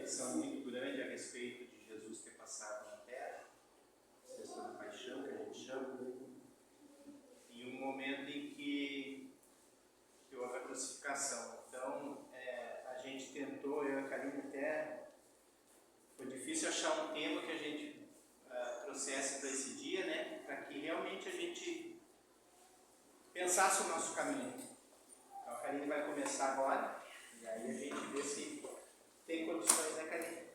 reflexão muito grande a respeito de Jesus ter passado na terra, Sexta da Paixão, que a gente chama, e um momento em que houve a crucificação. Então, a gente tentou, eu e a Karine até, foi difícil achar um tema que a gente trouxesse para esse dia, né, para que realmente a gente pensasse o nosso caminho. Então, a Karine vai começar agora, e aí a gente vê se tem condições, né, Karine?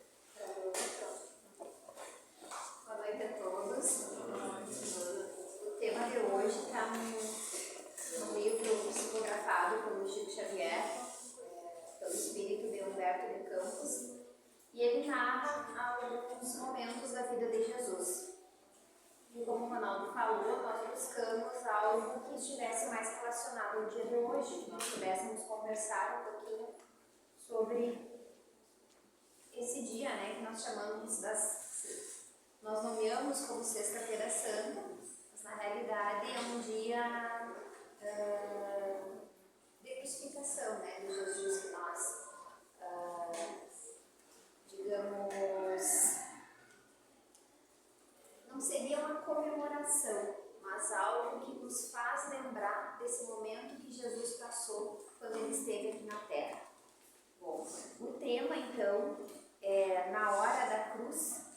Boa noite a todos. O tema de hoje está no livro psicografado pelo Chico Xavier, pelo espírito de Humberto de Campos, e ele narra alguns momentos da vida de Jesus. E como o Ronaldo falou, nós buscamos algo que estivesse mais relacionado ao dia de hoje, que nós pudéssemos conversar um pouquinho sobre esse dia, né, que nós chamamos nós nomeamos como Sexta-feira Santa, mas na realidade é um dia de crucificação, né, de Jesus, que nós, digamos, não seria uma comemoração, mas algo que nos faz lembrar desse momento que Jesus passou quando ele esteve aqui na Terra. Bom, o tema então é Na Hora da Cruz.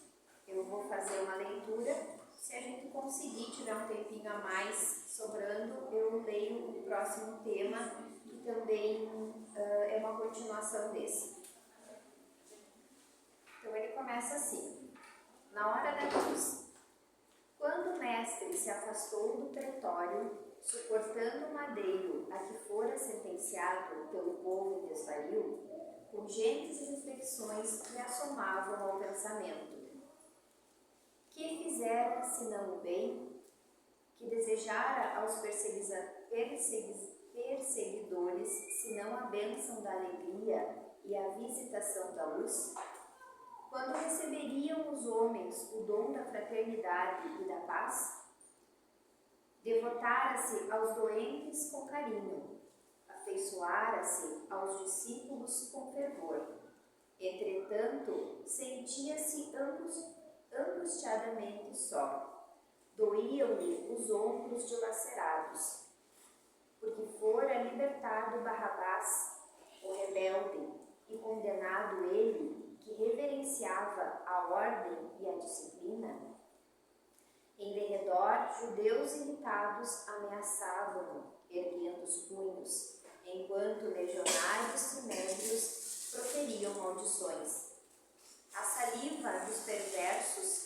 Eu vou fazer uma leitura. Se a gente conseguir, tiver um tempinho a mais sobrando, eu leio o próximo tema, que também é uma continuação desse. Então ele começa assim: Na hora da cruz. Quando o mestre se afastou do pretório, suportando o madeiro a que fora sentenciado pelo povo em desvario, urgentes reflexões lhe assomavam ao pensamento. Que fizera, senão o bem? Que desejara aos perseguidores, senão a bênção da alegria e a visitação da luz? Quando receberiam os homens o dom da fraternidade e da paz? Devotara-se aos doentes com carinho, afeiçoara-se aos discípulos com fervor. Entretanto, sentia-se angustiadamente só. Doíam-lhe os ombros dilacerados, porque fora libertado Barrabás, o rebelde, e condenado ele, que reverenciava a ordem e a disciplina. Em derredor, judeus irritados ameaçavam-no, erguendo os punhos, enquanto legionários simétrios proferiam maldições. A saliva dos perversos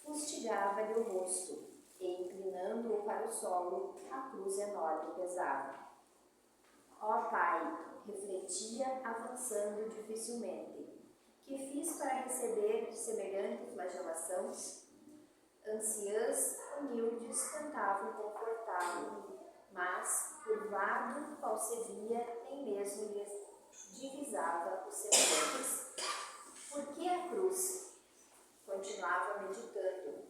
fustigava-lhe o rosto, e inclinando-o para o solo, a cruz enorme pesava. Ó Pai, refletia, avançando dificilmente, que fiz para receber semelhante flagelação? Anciãs humildes tentavam confortá-lo, mas, curvado, qual se via, nem mesmo lhes divisava os semblantes. Por que a cruz? Continuava meditando,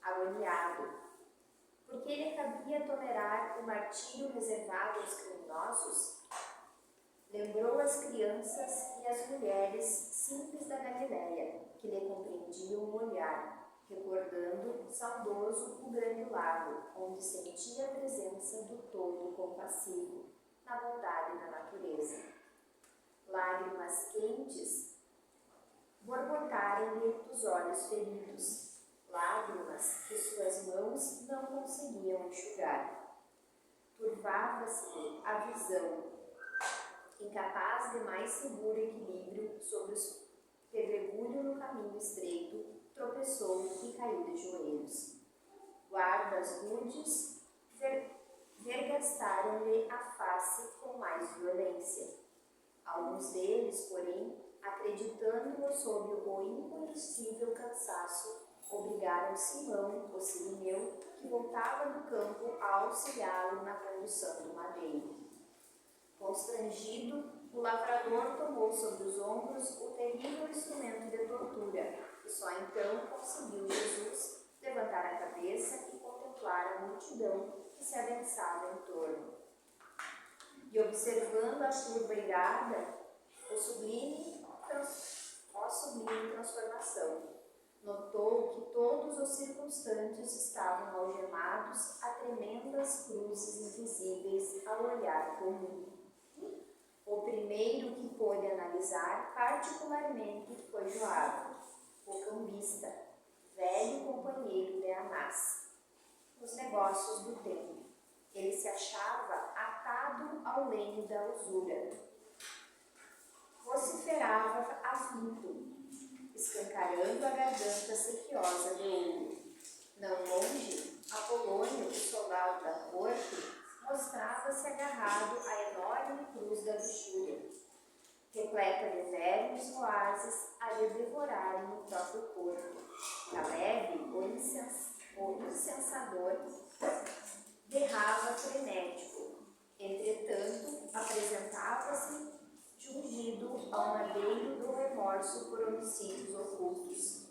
agoniado. Por que lhe cabia tolerar o martírio reservado aos criminosos? Lembrou as crianças e as mulheres simples da Galileia, que lhe compreendiam o olhar, recordando, saudoso, o grande lago, onde sentia a presença do todo compassivo, na bondade da natureza. Lágrimas quentes borbotaram-lhe dos olhos feridos, lágrimas que suas mãos não conseguiam enxugar. Turvava-se a visão, incapaz de mais seguro equilíbrio sobre o pedregulho no caminho estreito, tropeçou e caiu de joelhos. Guardas rudes vergastaram-lhe a face com mais violência. Alguns deles, porém, acreditando-o sob o inconhecível cansaço, obrigaram Simão, o sirineu, que voltava do campo, a auxiliá-lo na condução do madeiro. Constrangido, o lavrador tomou sobre os ombros o terrível instrumento de tortura, e só então conseguiu Jesus levantar a cabeça e contemplar a multidão que se adensava em torno. E observando a turba irada, o sublime circunstantes estavam algemados a tremendas cruzes invisíveis ao olhar comum. O primeiro que pôde analisar particularmente foi Joabe, o cambista, velho companheiro de Anás, nos negócios do templo. Ele se achava atado ao lenho da usura. Vociferava afinto, escancarando a garganta sequiosa de ouro. Não longe, Apolônio, o soldado da corte, mostrava-se agarrado à enorme cruz da luxúria, repleta de vermes voazes a lhe devorarem o próprio corpo. Caleb, o incensador, berrava frenético. Entretanto, apresentava-se ungido ao madeiro do remorso por homicídios ocultos.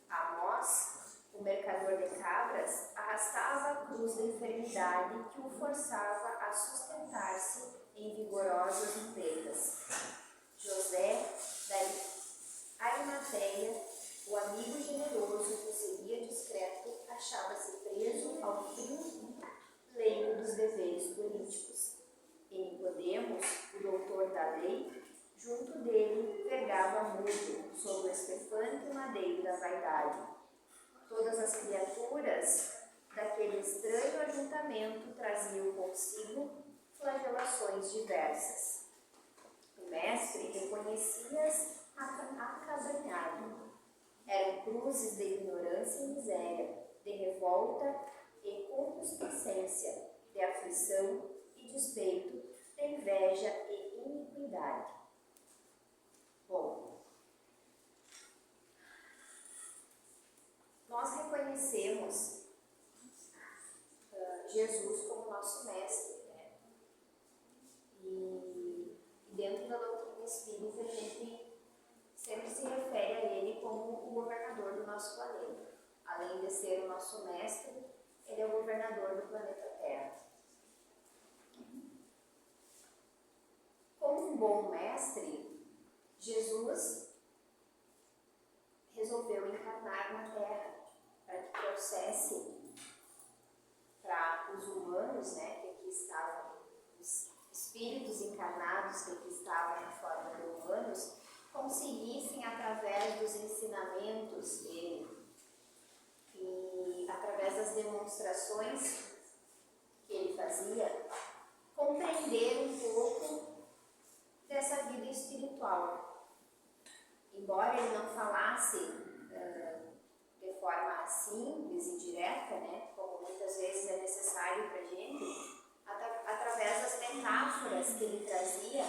Amós, o mercador de cabras, arrastava a cruz da enfermidade que o forçava a sustentar-se em vigorosas empregas. José da Arimateia, o amigo generoso que seguia discreto, achava-se preso ao frio leito dos deveres políticos. E Nicodemos, o doutor da lei, junto dele vergava mudo sobre o estefante madeiro da vaidade. Todas as criaturas daquele estranho ajuntamento traziam consigo flagelações diversas. O mestre reconhecia-as acabrunhado. Eram cruzes de ignorância e miséria, de revolta e concupiscência, de aflição e despeito, de inveja e iniquidade. Bom, nós reconhecemos Jesus como nosso mestre, né? E dentro da doutrina espírita, a gente sempre se refere a ele como o governador do nosso planeta. Além de ser o nosso mestre, ele é o governador do planeta Terra. Como um bom mestre, Jesus resolveu encarnar na Terra para que trouxesse para os humanos, né, que aqui estavam, os espíritos encarnados que aqui estavam na forma de humanos, conseguissem, através dos ensinamentos dele e através das demonstrações que ele fazia, compreender um pouco dessa vida espiritual. Embora ele não falasse de forma simples e direta, né, como muitas vezes é necessário para a gente, através das metáforas que ele trazia,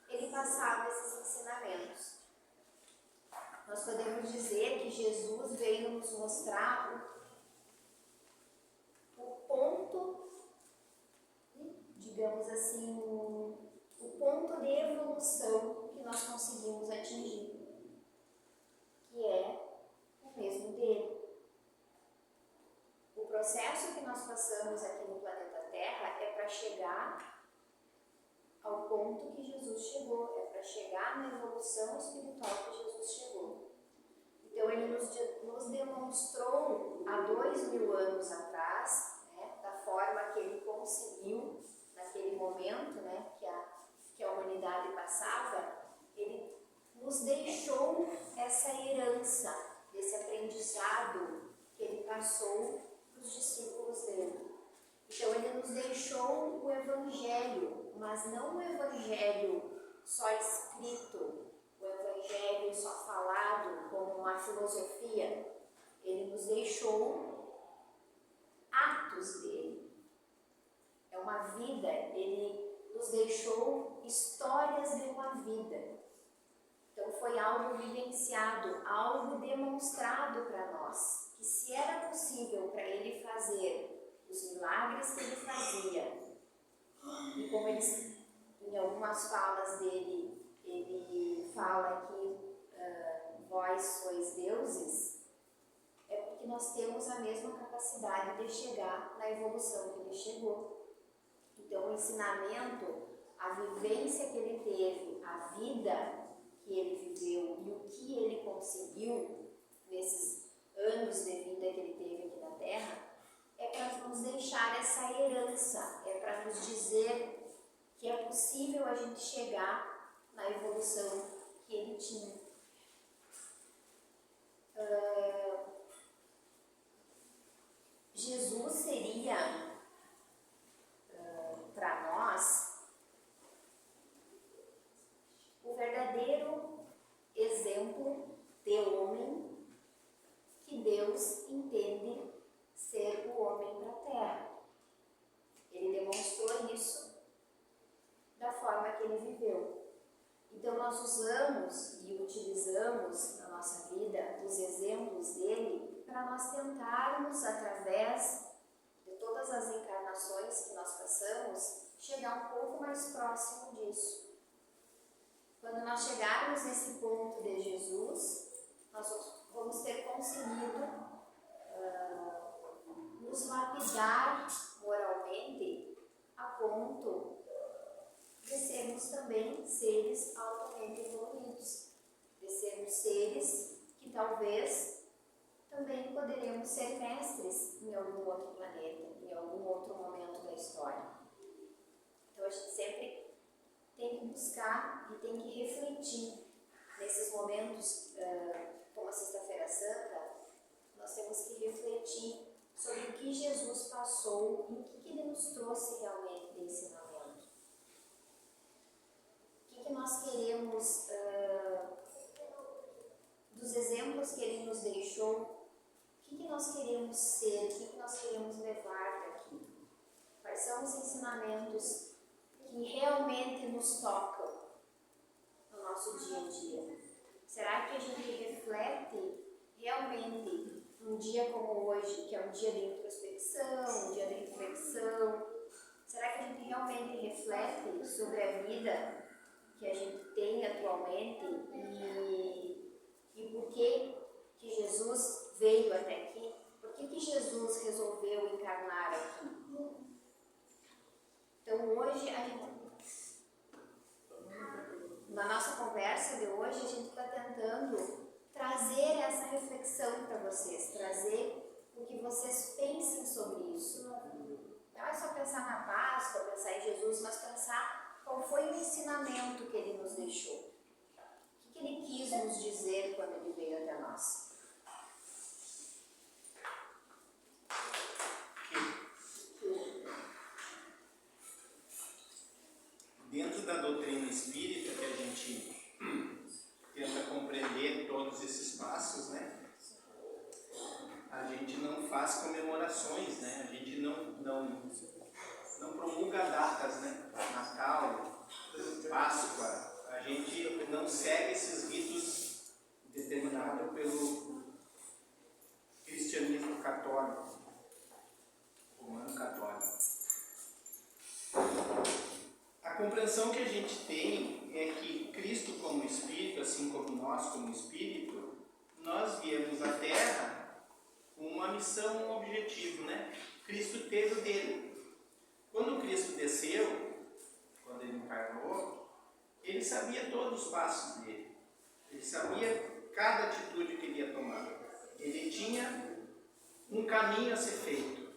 ele passava esses ensinamentos. Nós podemos dizer que Jesus veio nos mostrar o ponto, digamos assim, o ponto de evolução que nós conseguimos atingir, que é o mesmo dele. O processo que nós passamos aqui no planeta Terra é para chegar ao ponto que Jesus chegou, é para chegar na evolução espiritual que Jesus chegou. Então ele nos demonstrou há 2000 anos atrás, né, da forma que ele conseguiu, naquele momento, né, que a humanidade passava, ele nos deixou essa herança, desse aprendizado que ele passou para os discípulos dele. Então ele nos deixou o Evangelho, mas não o Evangelho só escrito, o Evangelho só falado como uma filosofia. Ele nos deixou atos dele. É uma vida, ele nos deixou histórias de uma vida. Então foi algo vivenciado, algo demonstrado para nós, que se era possível para ele fazer os milagres que ele fazia, e como ele, em algumas falas dele, ele fala que vós sois deuses, é porque nós temos a mesma capacidade de chegar na evolução que ele chegou. Então o ensinamento, a vivência que ele teve, a vida que ele viveu e o que ele conseguiu nesses anos de vida que ele teve aqui na Terra, é para nos deixar essa herança, é para nos dizer que é possível a gente chegar na evolução que ele tinha. Jesus seria, para nós, o verdadeiro exemplo de homem que Deus entende ser o homem da Terra. Ele demonstrou isso da forma que ele viveu. Então nós usamos e utilizamos na nossa vida os exemplos dele para nós tentarmos, através de todas as encarnações que nós passamos, chegar um pouco mais próximo disso. Quando nós chegarmos nesse ponto de Jesus, nós vamos ter conseguido nos lapidar moralmente a ponto de sermos também seres altamente evoluídos, de sermos seres que talvez também poderemos ser mestres em algum outro planeta, em algum outro momento da história. Então a gente sempre tem que buscar e tem que refletir nesses momentos, como a Sexta-feira Santa, nós temos que refletir sobre o que Jesus passou e o que ele nos trouxe realmente de ensinamento. O que nós queremos, dos exemplos que ele nos deixou, o que nós queremos ser, o que nós queremos levar daqui? Quais são os ensinamentos que realmente nos tocam no nosso dia a dia? Será que a gente reflete realmente num dia como hoje, que é um dia de introspecção, um dia de reflexão? Será que a gente realmente reflete sobre a vida que a gente tem atualmente e por que Jesus veio até aqui? Por que Jesus resolveu encarnar aqui? Então hoje na nossa conversa de hoje, a gente está tentando trazer essa reflexão para vocês, trazer o que vocês pensem sobre isso. Não é só pensar na Páscoa, pensar em Jesus, mas pensar qual foi o ensinamento que ele nos deixou. O que ele quis nos dizer quando ele veio até nós. Dentro da doutrina espírita, que a gente tenta compreender todos esses passos, né? A gente não faz comemorações, né? A gente não promulga datas, né? Natal, Páscoa. A gente não segue esses ritos determinados pelo cristianismo católico, romano católico. A compreensão que a gente tem é que Cristo como Espírito, assim como nós como Espírito, nós viemos à Terra com uma missão, um objetivo, né? Cristo teve o dele. Quando Cristo desceu, quando ele encarnou, ele sabia todos os passos dele. Ele sabia cada atitude que ele ia tomar. Ele tinha um caminho a ser feito.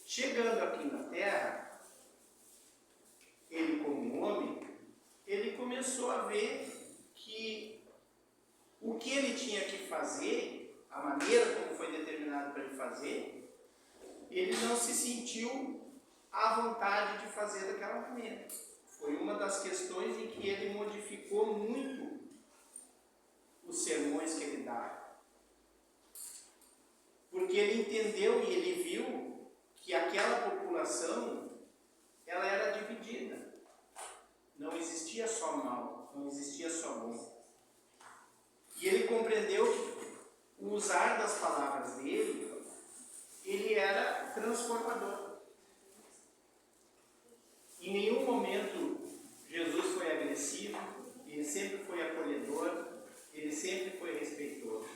Chegando aqui na Terra, ele como homem, ele começou a ver que o que ele tinha que fazer, a maneira como foi determinado para ele fazer, ele não se sentiu à vontade de fazer daquela maneira. Foi uma das questões em que ele modificou muito os sermões que ele dava. Porque ele entendeu e ele viu que aquela população, ela era dividida. Não existia só mal, não existia só bom. E ele compreendeu que o usar das palavras dele, ele era transformador. Em nenhum momento Jesus foi agressivo, ele sempre foi acolhedor, ele sempre foi respeitoso.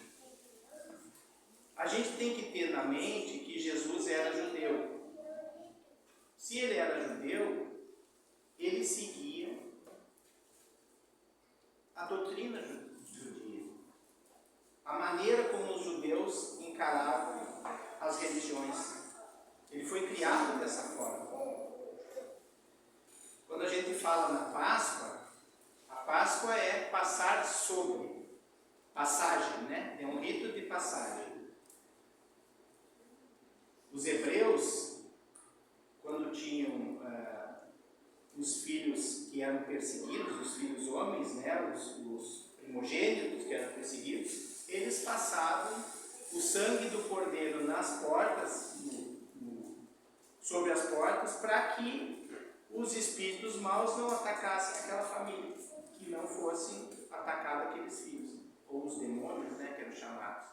A gente tem que ter na mente que Jesus era judeu. Se ele era judeu, ele seguia a doutrina judia. A maneira da Páscoa, a Páscoa é passar sobre, passagem, né? É um rito de passagem. Os hebreus, quando tinham os filhos que eram perseguidos, os filhos homens, né? Os primogênitos que eram perseguidos, eles passavam o sangue do cordeiro nas portas, sobre as portas, para que os espíritos maus não atacassem aquela família, que não fossem atacados aqueles filhos, ou os demônios, né, que eram chamados.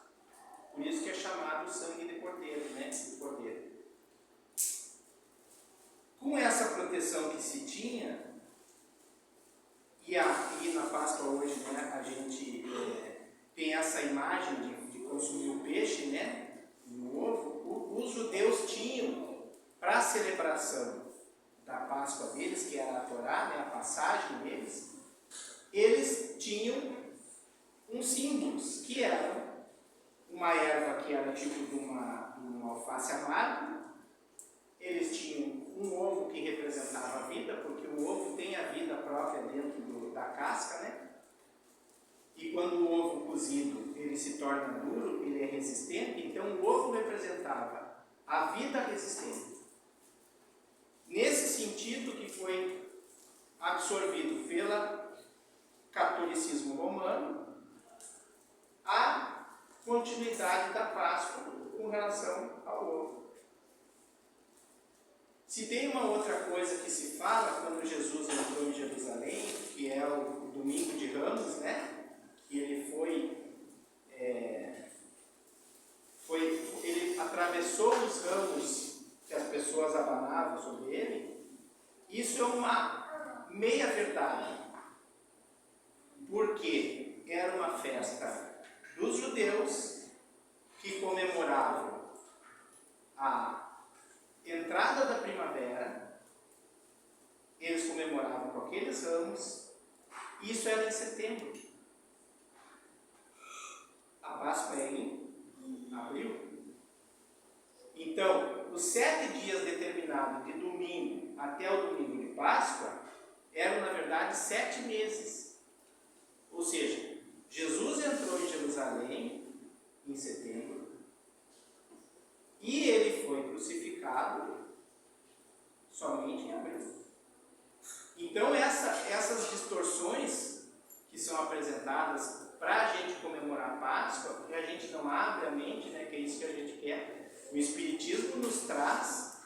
Por isso que é chamado sangue de cordeiro, né, de cordeiro. Com essa proteção que se tinha, e na Páscoa hoje, né, a gente tem essa imagem de consumir o peixe, né, no ovo. Os judeus tinham, para a celebração da Páscoa deles, que era a Torá, né, a passagem deles, eles tinham uns símbolos, que eram uma erva que era tipo de uma alface amarga. Eles tinham um ovo que representava a vida, porque o ovo tem a vida própria dentro da casca, né? E quando o ovo cozido ele se torna duro, ele é resistente, então o ovo representava a vida resistente. Nesse sentido que foi absorvido pelo catolicismo romano a continuidade da Páscoa com relação ao ovo. Se tem uma outra coisa que se fala quando Jesus entrou em Jerusalém, que é o Domingo de Ramos, né? Que ele ele atravessou os ramos que as pessoas abanavam sobre ele. Isso é uma meia verdade, porque era uma festa dos judeus que comemoravam a entrada da primavera. Eles comemoravam com aqueles ramos. Isso era em setembro. A Páscoa é em abril. Então, os 7 dias determinados de domingo até o domingo de Páscoa eram, na verdade, 7 meses. Ou seja, Jesus entrou em Jerusalém em setembro e ele foi crucificado somente em abril. Então, essas distorções que são apresentadas para a gente comemorar a Páscoa, que a gente não abre a mente, né, que é isso que a gente quer. O Espiritismo nos traz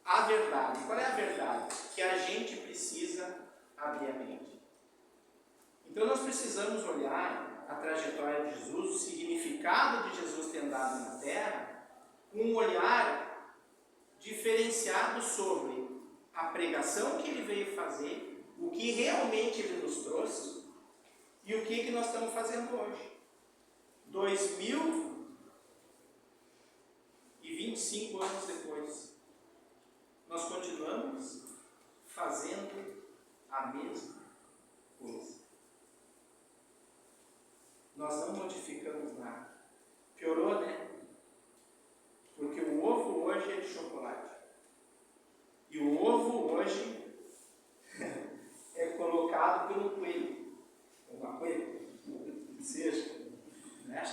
a verdade. Qual é a verdade? Que a gente precisa abrir a mente. Então nós precisamos olhar a trajetória de Jesus, o significado de Jesus ter andado na Terra, um olhar diferenciado sobre a pregação que ele veio fazer, o que realmente ele nos trouxe e o que nós estamos fazendo hoje. 2025 anos depois, nós continuamos fazendo a mesma coisa. Nós não modificamos nada. Piorou, né? Porque o ovo hoje é de chocolate. E o ovo hoje é colocado pelo coelho. Uma coelha, que seja. Né?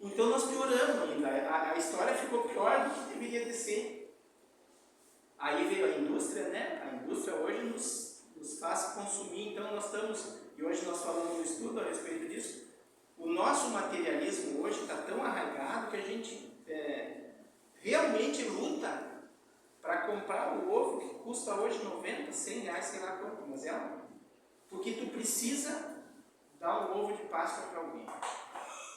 Então nós pioramos ainda. A história ficou pior do que deveria de ser. Aí veio a indústria, né? A indústria hoje nos faz consumir. Então nós estamos, e hoje nós falamos no estudo a respeito disso, o nosso materialismo hoje está tão arraigado que a gente realmente luta para comprar o ovo que custa hoje 90, 100 reais, sei lá quanto, mas porque tu precisa dar um ovo de Páscoa para alguém.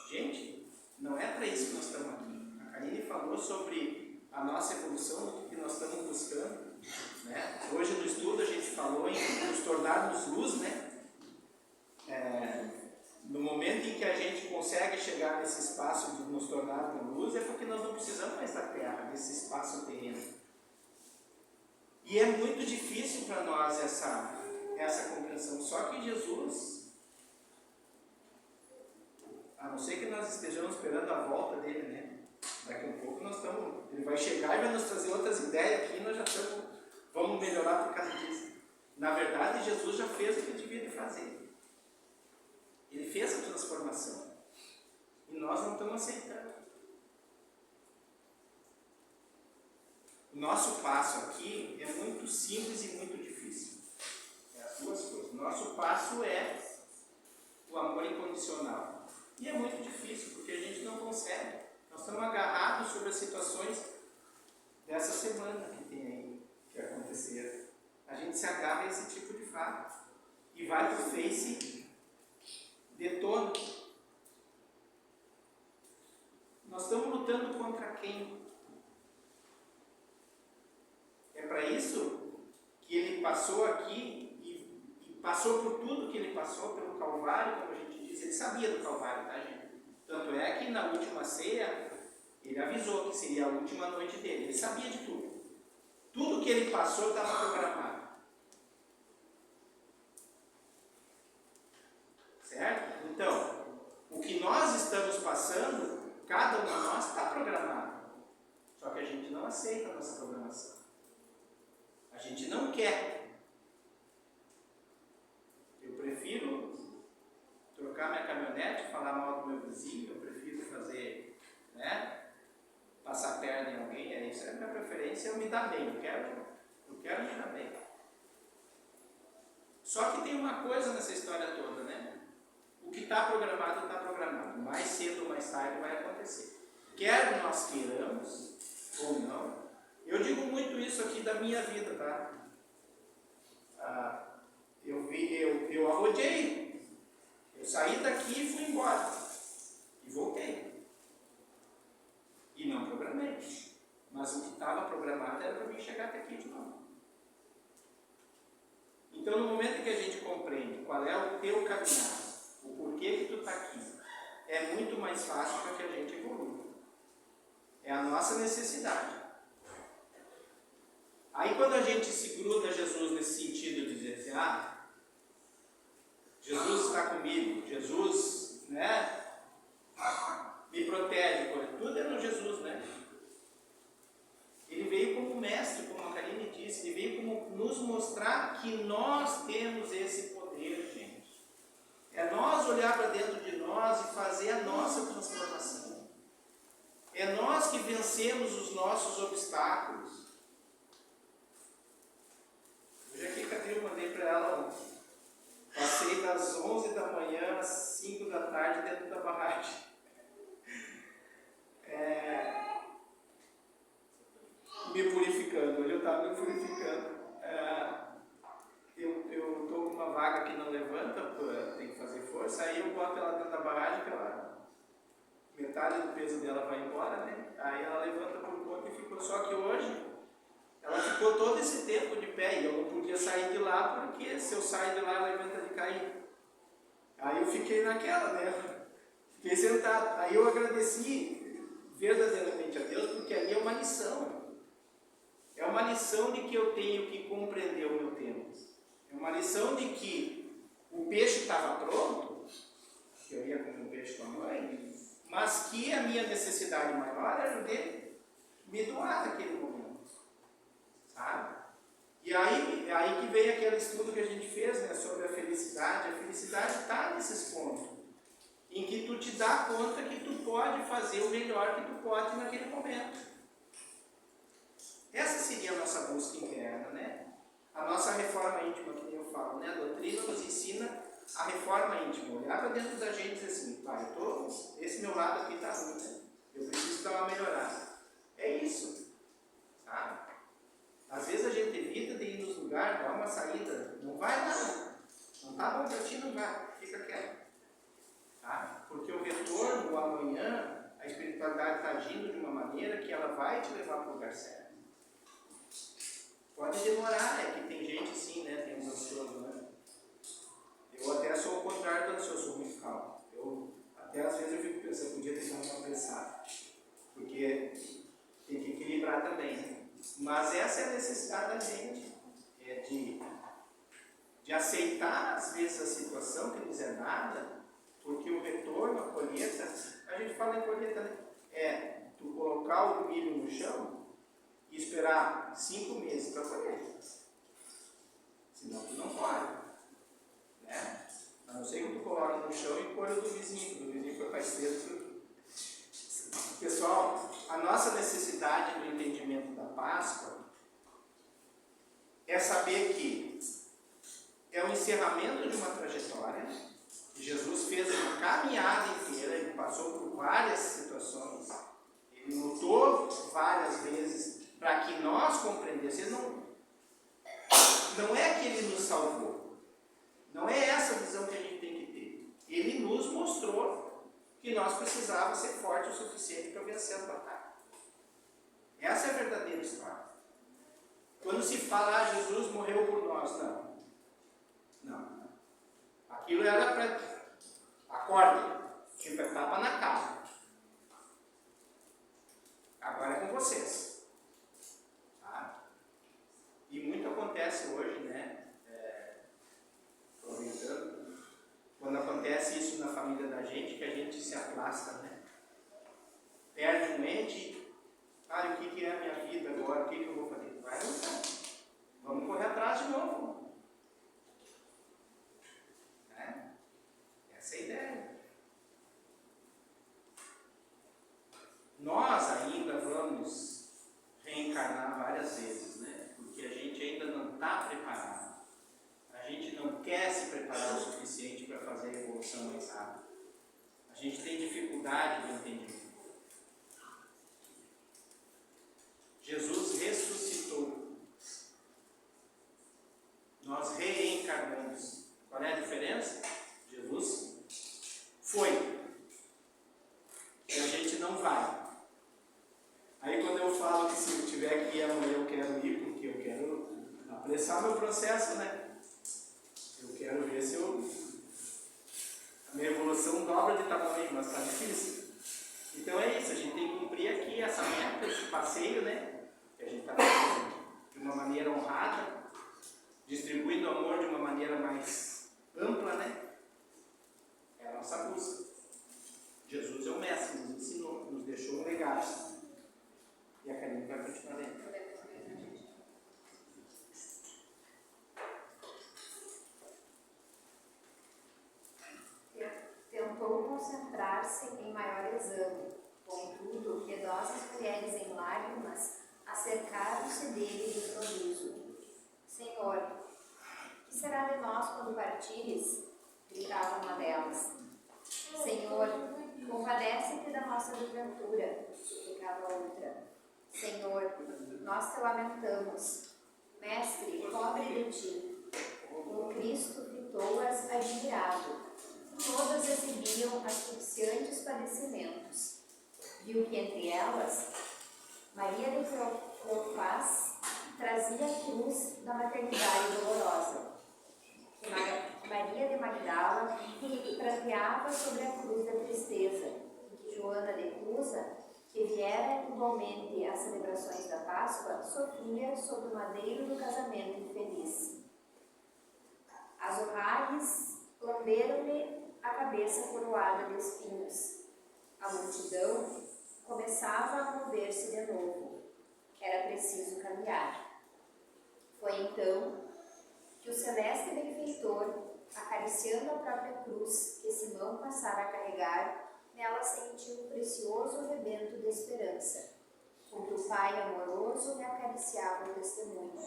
Gente, não é para isso que nós estamos aqui. A Karine falou sobre a nossa evolução, o que nós estamos buscando, né? Hoje no estudo a gente falou em nos tornarmos luz, né? No momento em que a gente consegue chegar nesse espaço de nos tornarmos luz, é porque nós não precisamos mais da terra, desse espaço terreno. E é muito difícil para nós essa compreensão. Só que Jesus, a não ser que nós estejamos esperando a volta dele, né? Daqui a um pouco ele vai chegar e vai nos trazer outras ideias aqui e nós já vamos melhorar por causa disso. Na verdade, Jesus já fez o que devia de fazer. Ele fez a transformação. E nós não estamos aceitando. O nosso passo aqui é muito simples e muito difícil. É as duas coisas. O nosso passo é o amor incondicional. E é muito difícil, porque a gente não consegue. Nós estamos agarrados sobre as situações dessa semana que tem aí, que aconteceram. A gente se agarra a esse tipo de fato. E vai para o Face, detona. Nós estamos lutando contra quem? É para isso que ele passou aqui e passou por tudo que ele passou, pelo Calvário, como a gente diz. Ele sabia do Calvário, tá, gente? Tanto é que na última ceia, ele avisou que seria a última noite dele. Ele sabia de tudo. Tudo que ele passou estava programado. Certo? Então, o que nós estamos passando, cada um de nós está programado. Só que a gente não aceita a nossa programação. A gente não quer. Eu prefiro trocar minha caminhonete, falar mal do meu vizinho, eu prefiro fazer, passar a perna em alguém, isso é a minha preferência, eu me dar bem, eu quero me dar bem. Só que tem uma coisa nessa história toda, né? O que está programado, está programado. Mais cedo ou mais tarde vai acontecer. Quer nós queiramos ou não. Eu digo muito isso aqui da minha vida, tá? Eu arrojei. Eu saí daqui e fui embora. E voltei. E não programei. Mas o que estava programado era para mim chegar até aqui de novo. Então, no momento em que a gente compreende qual é o teu caminhar, o porquê que tu está aqui, é muito mais fácil para que a gente evolua. É a nossa necessidade. Aí quando a gente se gruda a Jesus nesse sentido de dizer assim, Jesus está comigo, Jesus, me protege, tudo é no Jesus, Ele veio como mestre, como a Karine disse, ele veio como nos mostrar que nós temos esse poder, gente. É nós olhar para dentro de nós e fazer a nossa transformação. É nós que vencemos os nossos obstáculos. Hoje aqui, Cadê, eu mandei para ela ontem. Passei das 11 da manhã às 5 da tarde dentro da barragem. Me purificando. Hoje eu estava me purificando. Eu estou com uma vaga que não levanta, tem que fazer força, aí eu boto ela dentro da barragem, que metade do peso dela vai embora, Aí ela levanta por conta e ficou. Só que hoje ela ficou todo esse tempo de pé e eu não podia sair de lá, porque se eu sair de lá ela inventa de cair. Aí eu fiquei naquela, Fiquei sentado. Aí eu agradeci verdadeiramente a Deus, porque ali é uma lição. É uma lição de que eu tenho que compreender o meu tempo. É uma lição de que o peixe estava pronto, que eu ia comer um peixe com a mãe, mas que a minha necessidade maior era de me doar naquele momento. Sabe? E aí que veio aquele estudo que a gente fez, sobre a felicidade. A felicidade está nesses pontos, em que tu te dá conta que tu pode fazer o melhor que tu pode naquele momento. Essa seria a nossa busca interna, A nossa reforma íntima, que nem eu falo, A doutrina nos ensina a reforma íntima. Olhar para dentro da gente e dizer assim, pai, esse meu lado aqui está ruim, eu preciso dar uma melhorada. É isso, sabe? Às vezes a gente evita de ir nos lugares, dar uma saída, não vai lá, não está bom para ti, não vai, fica quieto. Tá? Porque o retorno, o amanhã, a espiritualidade está agindo de uma maneira que ela vai te levar para o lugar certo. Pode demorar, que tem gente assim, tem uns ansiosos, Eu até sou o contrário do ansioso, sou muito calmo. Até às vezes eu fico pensando, podia ter dado uma pensada, porque tem que equilibrar também, Mas essa é a necessidade da gente, de aceitar às vezes a situação que nos é dada, porque o retorno, a colheita, a gente fala em colheita, tu colocar o milho no chão e esperar 5 meses para colher. Senão tu não pode. Né? A não ser que tu coloque no chão e colhe o do vizinho. O vizinho foi parceiro. Pessoal, a nossa necessidade do entendimento da Páscoa é saber que é o encerramento de uma trajetória. Jesus fez uma caminhada inteira, ele passou por várias situações, ele lutou várias vezes para que nós compreendêssemos. Não é que ele nos salvou, não é essa a visão que a gente tem que ter. Ele nos mostrou que nós precisávamos ser fortes o suficiente para vencer a batalha. Essa é a verdadeira história. Quando se fala, Jesus morreu por nós, não. Aquilo era para acorde, tipo é tapa na cara. Agora é com vocês. Tá? E muito acontece hoje, né? Aproveitando, quando acontece isso na família da gente, que a gente se aplasta, né? Perde um ente, o que é a minha vida agora? O que eu vou fazer? Vai lutar. Vamos correr atrás de novo. Essa é a ideia. Nós ainda vamos reencarnar várias vezes, né? Porque a gente ainda não está preparado. A gente não quer se preparar o suficiente para fazer a evolução mais rápida. A gente tem dificuldade de entendimento. Jesus ressuscitou. Nós reencarnamos. Qual é a diferença? Jesus foi. E a gente não vai. Aí quando eu falo que se eu tiver que ir amanhã eu quero ir, porque eu quero apressar meu processo, né? Eu quero ver se a minha evolução dobra de tamanho, mas está difícil. Então é isso, a gente tem que cumprir aqui essa meta, esse passeio, né? Que a gente está fazendo de uma maneira honrada, distribuindo o amor de uma maneira mais ampla, né? É a nossa busca. Jesus é o mestre, nos ensinou, nos deixou um legado. E a Karine vai continuar lendo. Tentou concentrar-se em maior exame. Contudo, piedosas mulheres em lágrimas acercaram-se dele de improviso. Senhor, que será de nós quando partires? Gritava uma delas. Senhor, compadece-te da nossa desventura, suplicava outra. Senhor, nós te lamentamos. Mestre, pobre de ti. O Cristo fitou-as admirado. Todas exibiam asfixiantes padecimentos. Viu que entre elas, Maria de Cleofás trazia a cruz da maternidade dolorosa. Maria de Magdala pranteava sobre a cruz da tristeza, e que Joana de Cusa, que viera igualmente às celebrações da Páscoa, sofria sob o madeiro do casamento infeliz. As orrares lamberam-lhe a cabeça coroada de espinhos. A multidão começava a mover-se de novo. Era preciso caminhar. Foi então que o celeste benfeitor, acariciando a própria cruz que Simão passara a carregar, nela sentiu um precioso rebento de esperança, com que o Pai amoroso lhe acariciava o testemunho,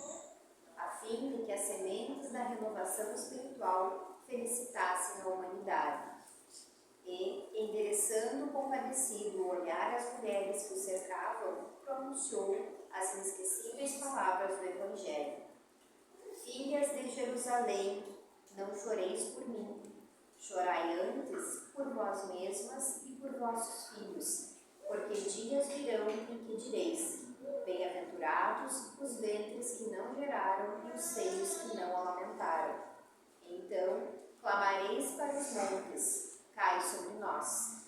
a fim de que as sementes da renovação espiritual felicitassem a humanidade. E, endereçando compadecido o olhar às mulheres que o cercavam, pronunciou as inesquecíveis palavras do Evangelho. Filhas de Jerusalém, não choreis por mim, chorai antes por vós mesmas e por vossos filhos, porque dias virão em que direis: bem-aventurados os ventres que não geraram e os seios que não amamentaram. Então clamareis para os montes: cai sobre nós,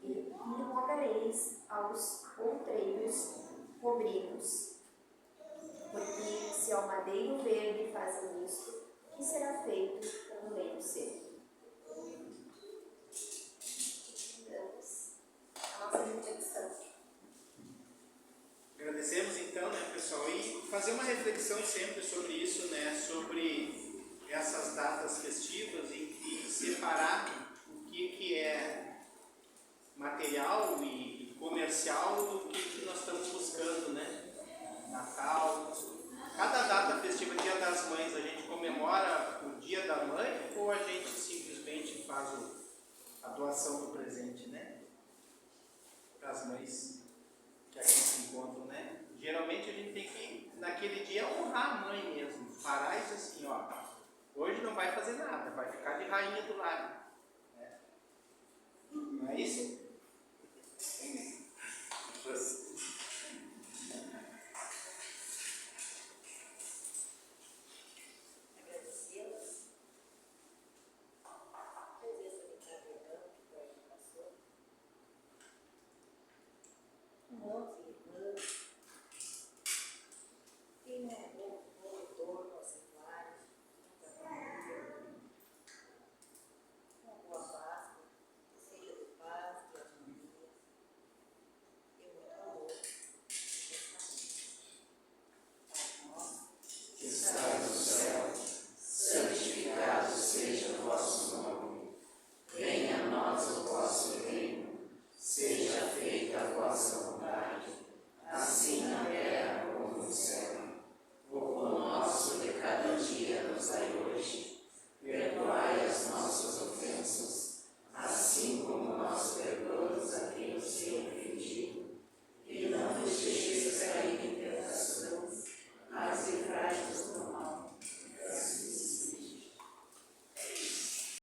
e rogareis aos outreiros cobrinos. Porque se ao madeiro verde fazem isto, que será feito com o leito seco? A nossa reflexão. Agradecemos então, né, pessoal, e fazer uma reflexão sempre sobre isso, né, sobre essas datas festivas e separar o que é material e comercial do que nós estamos buscando, né? Natal. Cada data festiva, Dia das Mães, a gente comemora o Dia da Mãe ou a gente simplesmente faz a doação do presente, né? Para as mães que aqui se encontram, né? Geralmente a gente tem que, naquele dia, honrar a mãe mesmo. Parar e dizer assim, ó, hoje não vai fazer nada, vai ficar de rainha do lar. Né? Não é isso?